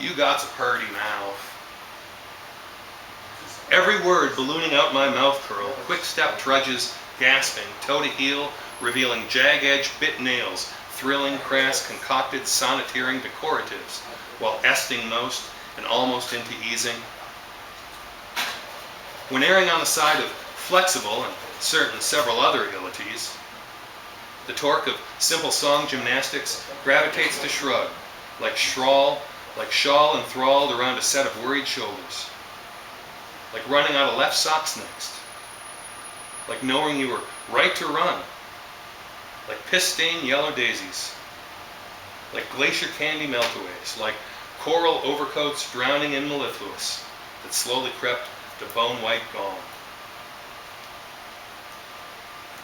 You got's a purty mouth. Every word ballooning out my mouth curl, quick-step trudges, gasping, toe to heel, revealing jag-edged bit nails, thrilling, crass, concocted, sonneteering decoratives, while esting most and almost into easing. When erring on the side of flexible and certain several other abilities, the torque of simple song gymnastics gravitates to shrug, like shawl enthralled around a set of worried shoulders, like running out of left socks next, like knowing you were right to run, like piss-stained yellow daisies, like glacier candy meltaways, like coral overcoats drowning in mellifluous that slowly crept to bone-white gall.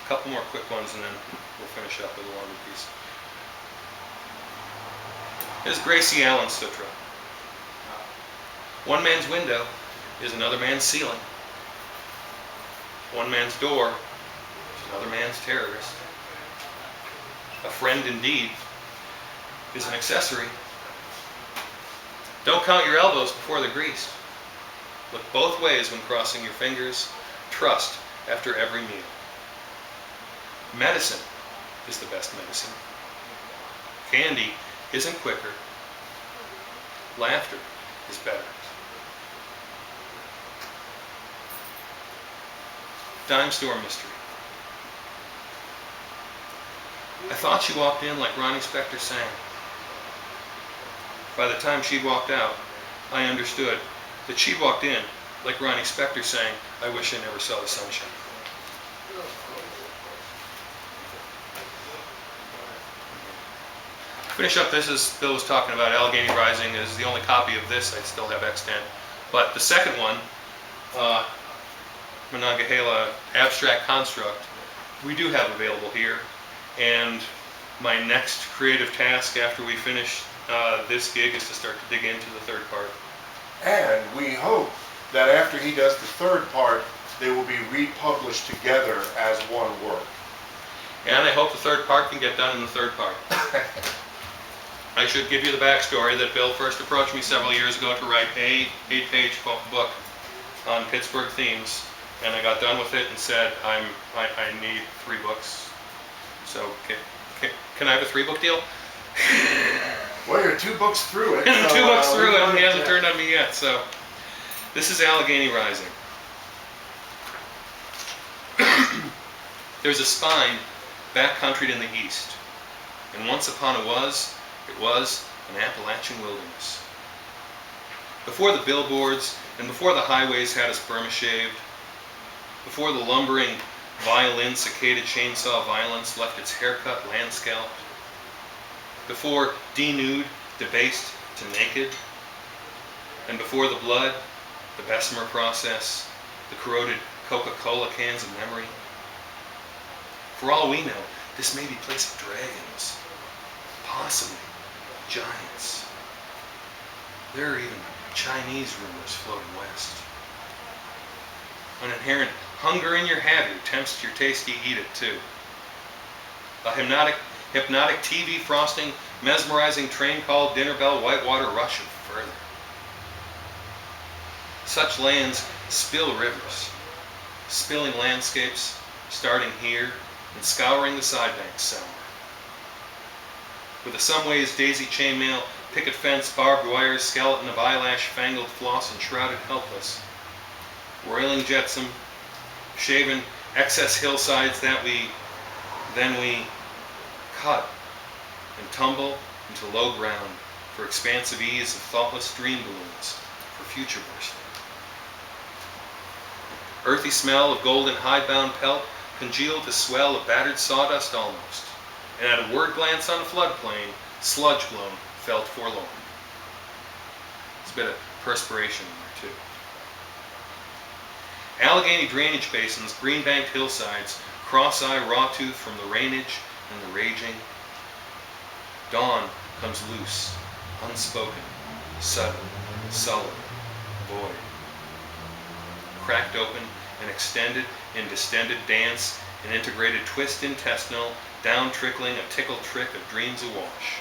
A couple more quick ones and then we'll finish up with a longer piece. Here's Gracie Allen's sutra. One man's window is another man's ceiling. One man's door is another man's terrorist. A friend indeed is an accessory. Don't count your elbows before they're greased. Look both ways when crossing your fingers. Trust after every meal. Medicine is the best medicine. Candy isn't quicker. Laughter is better. Dime store mystery. I thought she walked in like Ronnie Spector sang. By the time she'd walked out, I understood that she'd walked in like Ronnie Spector sang, "I wish I never saw the sunshine." Finish up this, as Bill was talking about, Allegheny Rising is the only copy of this I still have extant. But the second one, Monongahela Abstract Construct, we do have available here. And my next creative task after we finish this gig is to start to dig into the third part. And we hope that after he does the third part, they will be republished together as one work. And I hope the third part can get done in the third part. I should give you the backstory that Bill first approached me several years ago to write an 8-page book on Pittsburgh themes, and I got done with it and said, I need 3 books. So can I have a 3-book deal? Well, you're 2 books through it. 2 books through it, and he hasn't turned on me yet. So this is Allegheny Rising. There's a spine backcountry in the east, and once upon it was an Appalachian wilderness. Before the billboards and before the highways had us perma-shaved, before the lumbering violin cicada chainsaw violence left its haircut land-scalped, before denuded, debased to naked, and before the blood, the Bessemer process, the corroded Coca-Cola cans of memory. For all we know, this may be a place of dragons, possibly giants. There are even Chinese rumors floating west. An inherent hunger in your habit tempts your taste to eat it too. A hypnotic TV frosting, mesmerizing train called dinner bell, whitewater rush and further. Such lands spill rivers, spilling landscapes, starting here and scouring the side banks somewhere. With a some ways daisy chainmail, picket fence, barbed wire, skeleton of eyelash, fangled floss, and shrouded helpless. Roiling jetsam, shaven excess hillsides that we cut and tumble into low ground for expansive ease of thoughtless dream balloons for future bursting. Earthy smell of golden hidebound pelt congealed to swell of battered sawdust almost, and at a word glance on the floodplain, sludge blown felt forlorn. There's a bit of perspiration in there too. Allegheny drainage basins, green-banked hillsides, cross-eye raw-tooth from the rainage and the raging. Dawn comes loose, unspoken, sudden, sullen, void. Cracked open and extended in distended dance, an integrated twist intestinal, down trickling a tickle trick of dreams awash.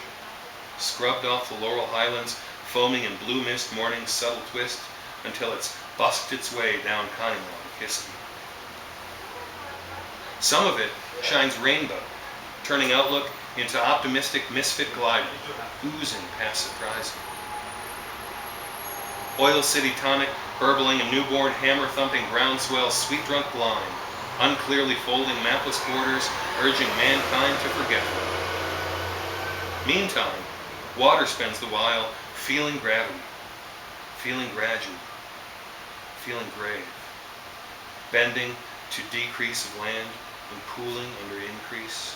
Scrubbed off the laurel highlands, foaming in blue mist morning's subtle twist, until it's busked its way down Conemaugh to Kissimmee. Some of it shines rainbow, turning outlook into optimistic misfit gliding, oozing past surprising. Oil City tonic, burbling a newborn hammer-thumping groundswell, sweet-drunk blind, unclearly folding mapless borders, urging mankind to forgetful. Meantime, water spends the while feeling gravity, feeling gradual, feeling grave, bending to decrease of land and pooling under increase.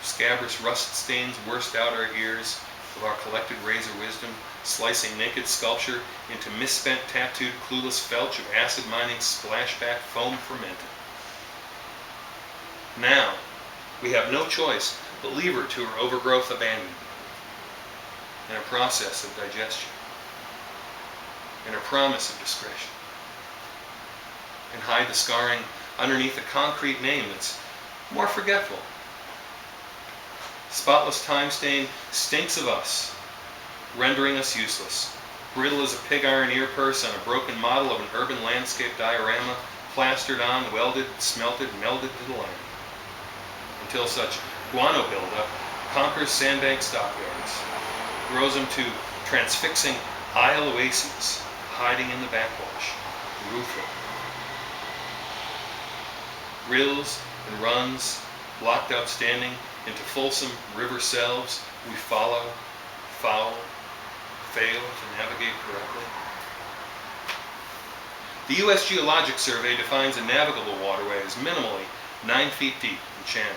Scabrous rust stains worst out our ears of our collected razor wisdom, slicing naked sculpture into misspent tattooed clueless felch of acid mining splashback foam fermented. Now, we have no choice but leave her to her overgrowth abandoned, in a process of digestion, in a promise of discretion, and hide the scarring underneath a concrete name that's more forgetful. Spotless time stain stinks of us, rendering us useless, brittle as a pig iron ear purse on a broken model of an urban landscape diorama, plastered on, welded, smelted, melded to the land, until such guano buildup conquers sandbank stockyards, grows them to transfixing isle oases, hiding in the backwash, roofless. Rills and runs, blocked outstanding into fulsome river selves, we follow, foul, fail to navigate correctly. The U.S. Geologic Survey defines a navigable waterway as minimally 9 feet deep in channel.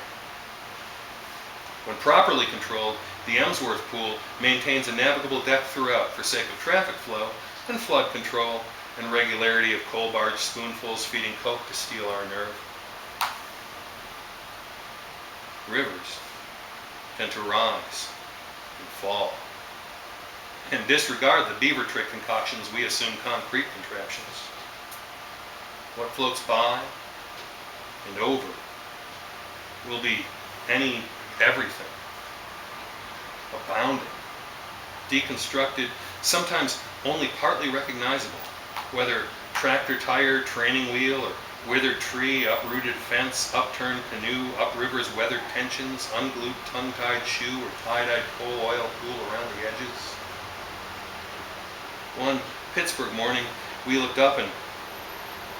When properly controlled, the Emsworth Pool maintains a navigable depth throughout for sake of traffic flow and flood control and regularity of coal barge spoonfuls feeding coke to steal our nerve. Rivers tend to rise and fall and disregard the beaver trick concoctions we assume concrete contraptions. What floats by and over will be any, everything, abounding, deconstructed, sometimes only partly recognizable, whether tractor tire, training wheel, or withered tree, uprooted fence, upturned canoe, upriver's weathered tensions, unglued tongue-tied shoe, or tie-dyed coal oil pool around the edges. One Pittsburgh morning, we looked up and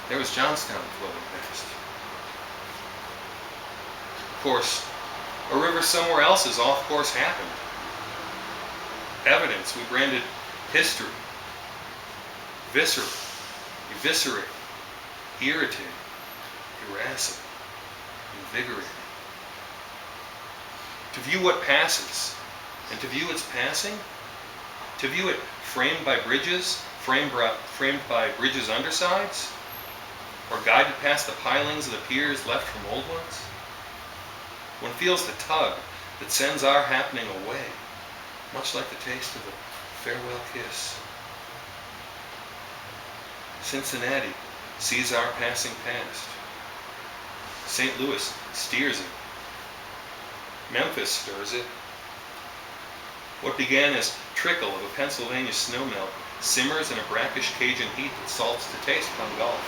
there was Johnstown floating past. Of course, a river somewhere else's off-course happened. Evidence we branded history, visceral, eviscerate, irritating, irascible, invigorating. To view what passes, and to view its passing, to view it framed by bridges, framed by bridges' undersides, or guided past the pilings of the piers left from old ones, one feels the tug that sends our happening away, much like the taste of a farewell kiss. Cincinnati sees our passing past. St. Louis steers it. Memphis stirs it. What began as trickle of a Pennsylvania snowmelt simmers in a brackish Cajun heat that salts to taste come Gulf.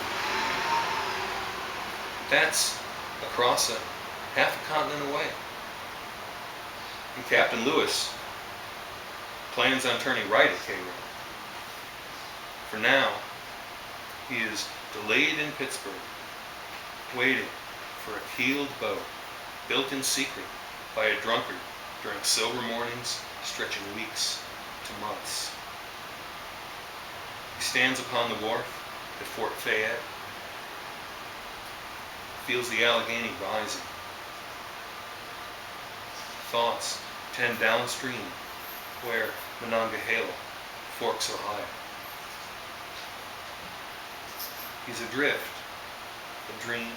That's across half a continent away. And Captain Lewis plans on turning right at Cairo. For now, he is delayed in Pittsburgh, waiting for a keeled boat built in secret by a drunkard during sober mornings stretching weeks to months. He stands upon the wharf at Fort Fayette, feels the Allegheny rising. Thoughts tend downstream where Monongahela forks Ohio. He's adrift, a dream,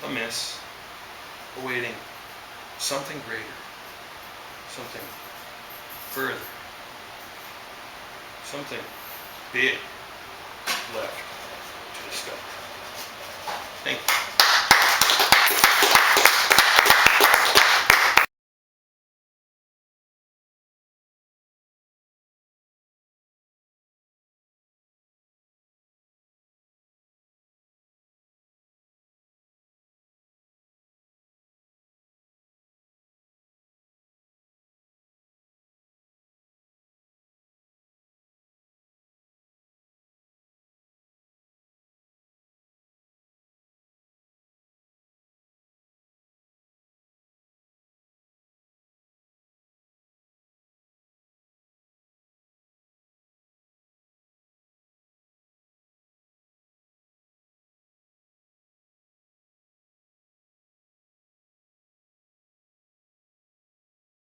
a miss, awaiting something greater, something further, something big left to discover. Thank you.